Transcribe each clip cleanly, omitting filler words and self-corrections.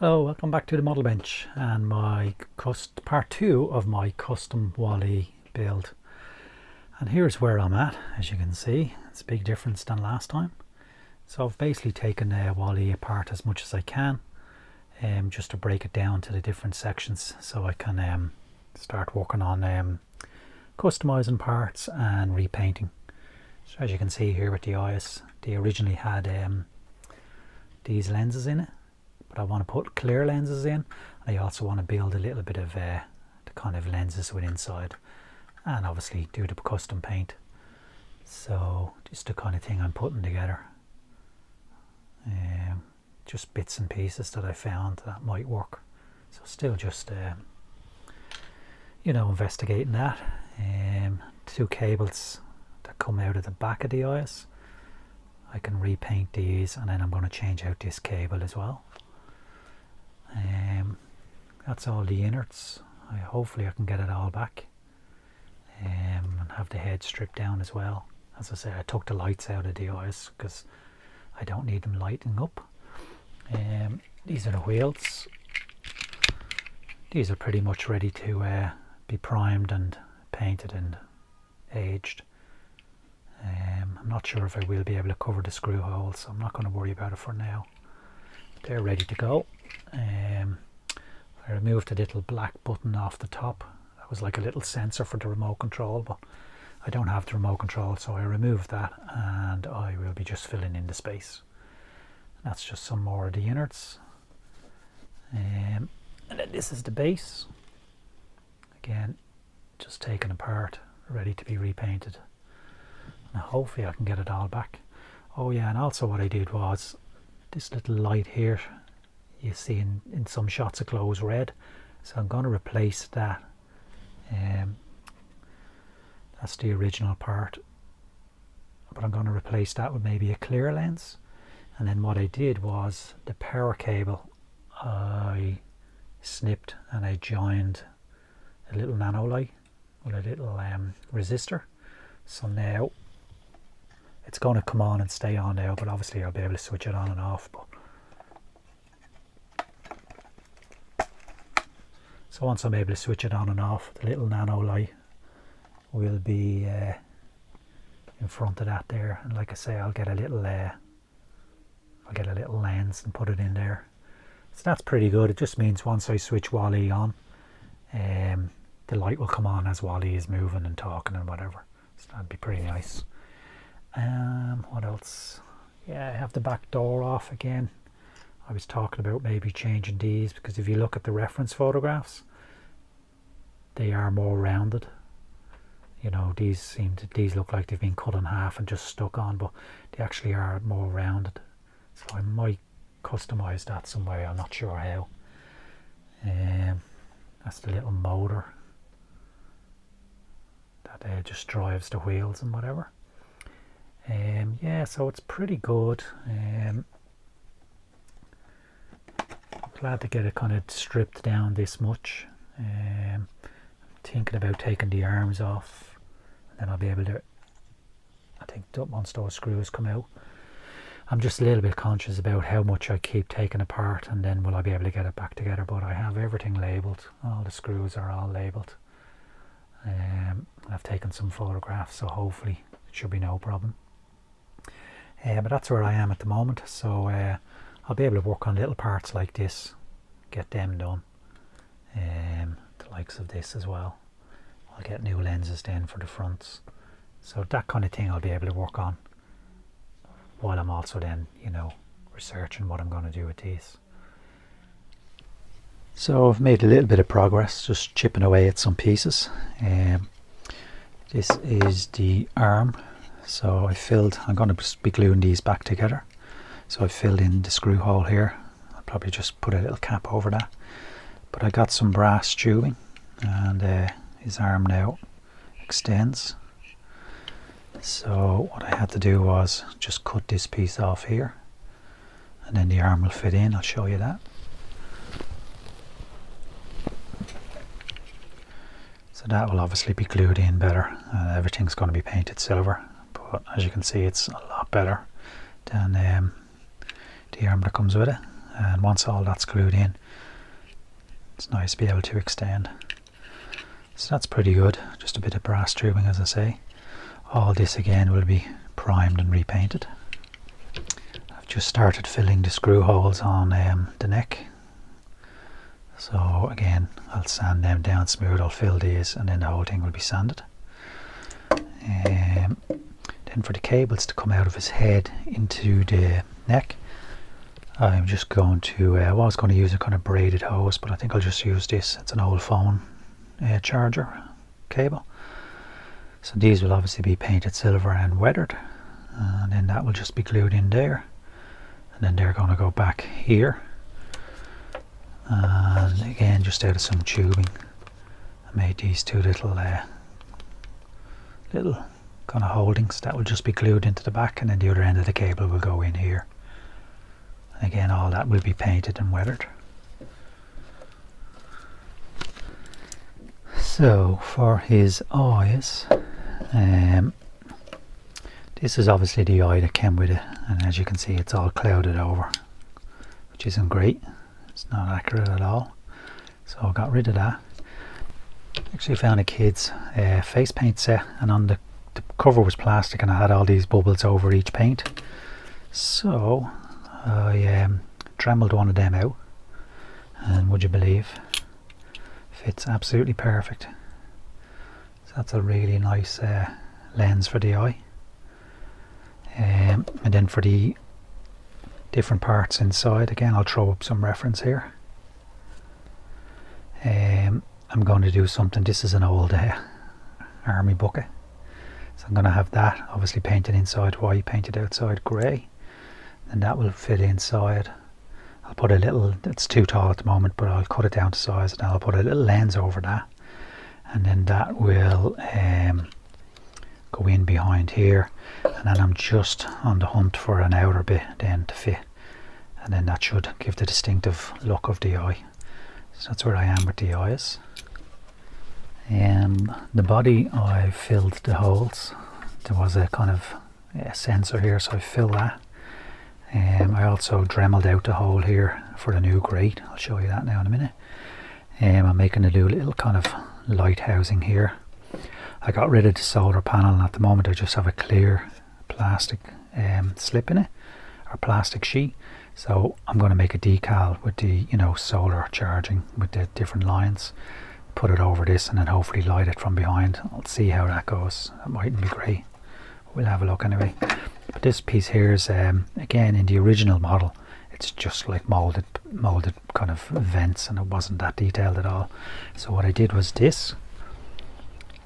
Hello, welcome back to the model bench and my part 2 of my custom Wally build. And here's where I'm at. As you can see, it's a big difference than last time. So I've basically taken Wally apart as much as I can, just to break it down to the different sections so I can start working on customizing parts and repainting. So as you can see here with the eyes, they originally had these lenses in it. But I want to put clear lenses in. I also want to build a little bit of the kind of lenses with inside, and obviously do the custom paint. So just the kind of thing I'm putting together. Just bits and pieces that I found that might work. So still just investigating that. 2 cables that come out of the back of the eyes. I can repaint these, and then I'm going to change out this cable as well. That's all the innards. Hopefully I can get it all back, and have the head stripped down as well. As I say, I took the lights out of the eyes because I don't need them lighting up. These are the wheels. These are pretty much ready to be primed and painted and aged. I'm not sure if I will be able to cover the screw holes, so I'm not going to worry about it for now. They're ready to go. I removed a little black button off the top. That was like a little sensor for the remote control, but I don't have the remote control, so I removed that, and I will be just filling in the space. That's just some more of the innards. And then this is the base. Again, just taken apart, ready to be repainted. And hopefully I can get it all back. Oh yeah, and also what I did was this little light here, you see in some shots it glows red, so I'm going to replace that. That's the original part, but I'm going to replace that with maybe a clear lens. And then what I did was the power cable I snipped and I joined a little nano light with a little resistor. So now it's going to come on and stay on now, but obviously I'll be able to switch it on and off. So once I'm able to switch it on and off, the little nano light will be in front of that there. And like I say, I'll get a little lens and put it in there. So that's pretty good. It just means once I switch Wally on, the light will come on as Wally is moving and talking and whatever. So that'd be pretty nice. What else? Yeah, I have the back door off again. I was talking about maybe changing these, because if you look at the reference photographs, they are more rounded. You know, these look like they've been cut in half and just stuck on, but they actually are more rounded. So I might customize that some way. I'm not sure how. That's the little motor that just drives the wheels and whatever. Yeah, so it's pretty good. Glad to get it kind of stripped down this much. Thinking about taking the arms off, and then I'll be able to, I think once those screws come out, I'm just a little bit conscious about how much I keep taking apart, and then will I be able to get it back together. But I have everything labelled, all the screws are all labelled. I've taken some photographs, so hopefully it should be no problem. But that's where I am at the moment, so I'll be able to work on little parts like this, get them done. The likes of this as well. I'll get new lenses then for the fronts. So that kind of thing I'll be able to work on, while I'm also then, researching what I'm going to do with these. So I've made a little bit of progress, just chipping away at some pieces. This is the arm. So I'm going to be gluing these back together. So I filled in the screw hole here. I'll probably just put a little cap over that. But I got some brass tubing, and his arm now extends. So what I had to do was just cut this piece off here, and then the arm will fit in. I'll show you that. So that will obviously be glued in better, and everything's going to be painted silver. But as you can see, it's a lot better than the arm that comes with it. and once all that's glued in, it's nice to be able to extend. So that's pretty good. Just a bit of brass tubing, as I say. All this again will be primed and repainted. I've just started filling the screw holes on the neck. So again, I'll sand them down smooth, I'll fill these, and then the whole thing will be sanded. Then for the cables to come out of his head into the neck, I'm just going to, I was going to use a kind of braided hose, but I think I'll just use this. It's an old phone charger cable. So these will obviously be painted silver and weathered, and then that will just be glued in there, and then they're going to go back here. And again, just out of some tubing, I made these two little kind of holdings that will just be glued into the back, and then the other end of the cable will go in here. And again, all that will be painted and weathered. So for his eyes, this is obviously the eye that came with it, and as you can see, it's all clouded over, which isn't great. It's not accurate at all. So I got rid of that. Actually found a kid's face paint set, and on the cover was plastic, and I had all these bubbles over each paint. So I dremeled one of them out, and would you believe, fits absolutely perfect. So that's a really nice lens for the eye. And then for the different parts inside, again, I'll throw up some reference here. I'm going to do something. This is an old army bucket, so I'm going to have that obviously painted inside white, painted outside grey, and that will fit inside. I'll put a little, it's too tall at the moment, but I'll cut it down to size, and I'll put a little lens over that, and then that will go in behind here, and then I'm just on the hunt for an outer bit then to fit, and then that should give the distinctive look of the eye. So that's where I am with the eyes. The body, I filled the holes. There was a kind of sensor here, so I filled that. I also dremeled out the hole here for the new grate. I'll show you that now in a minute. I'm making a new little kind of light housing here. I got rid of the solar panel, and at the moment I just have a clear plastic slip in it, or plastic sheet. So I'm going to make a decal with the, you know, solar charging with the different lines, put it over this, and then hopefully light it from behind. I'll see how that goes. That mightn't be great. We'll have a look anyway. But this piece here is again, in the original model, it's just like molded kind of vents, and it wasn't that detailed at all. So what I did was this.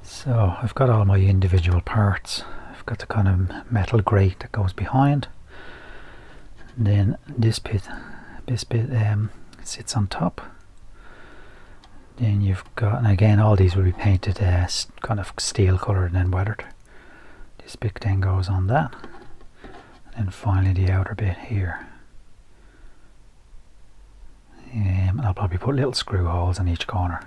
So I've got all my individual parts. I've got the kind of metal grate that goes behind, and then this bit sits on top. Then you've got, and again, all these will be painted kind of steel colour and then weathered. This bit then goes on that, and then finally the outer bit here. And I'll probably put little screw holes in each corner,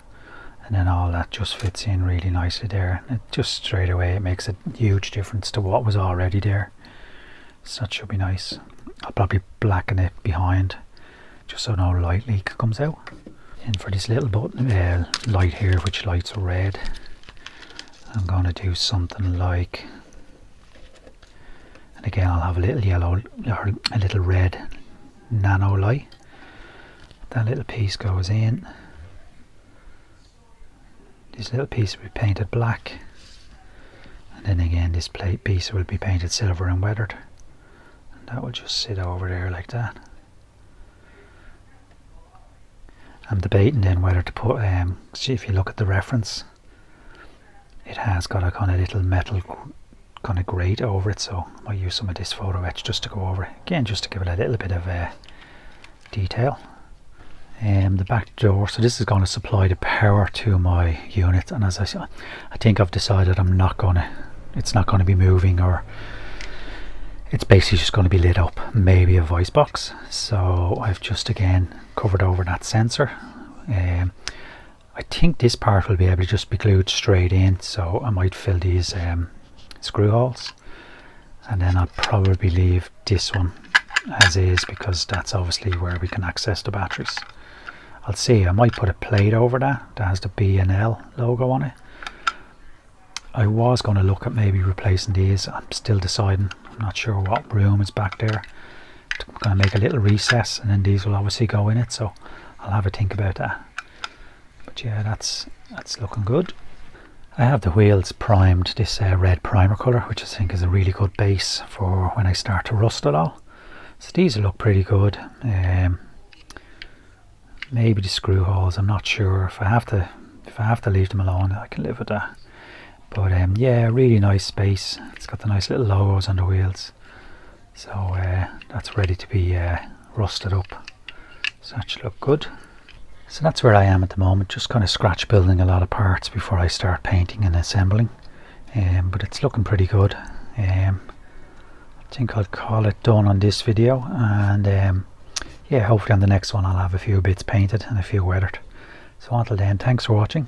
and then all that just fits in really nicely there. It just straight away, it makes a huge difference to what was already there. So that should be nice. I'll probably blacken it behind, just so no light leak comes out. And for this little button light here, which lights red, I'm going to do something like, and again I'll have a little yellow or a little red nano light. That little piece goes in. This little piece will be painted black, and then again this plate piece will be painted silver and weathered, and that will just sit over there like that. I'm debating then whether to put, see, if you look at the reference, it has got a kind of little metal kind of grate over it, so I might use some of this photo etch just to go over it again, just to give it a little bit of detail. The back door, so this is going to supply the power to my unit, and as I said, I think I've decided it's not going to be moving, or it's basically just going to be lit up, maybe a voice box. So I've just again covered over that sensor. I think this part will be able to just be glued straight in, so I might fill these screw holes, and then I'll probably leave this one as is, because that's obviously where we can access the batteries. I'll see, I might put a plate over that has the B&L logo on it. I was going to look at maybe replacing these. I'm still deciding. I'm not sure what room is back there. I'm going to make a little recess, and then these will obviously go in it, so I'll have a think about that. But yeah, that's looking good. I have the wheels primed this red primer colour, which I think is a really good base for when I start to rust it all. So these will look pretty good. Maybe the screw holes, I'm not sure. If I have to leave them alone, I can live with that. But yeah, really nice base. It's got the nice little logos on the wheels. So that's ready to be rusted up. So that should look good. So that's where I am at the moment, just kind of scratch building a lot of parts before I start painting and assembling. But it's looking pretty good. I think I'll call it done on this video, and yeah, hopefully on the next one I'll have a few bits painted and a few weathered. So until then, thanks for watching.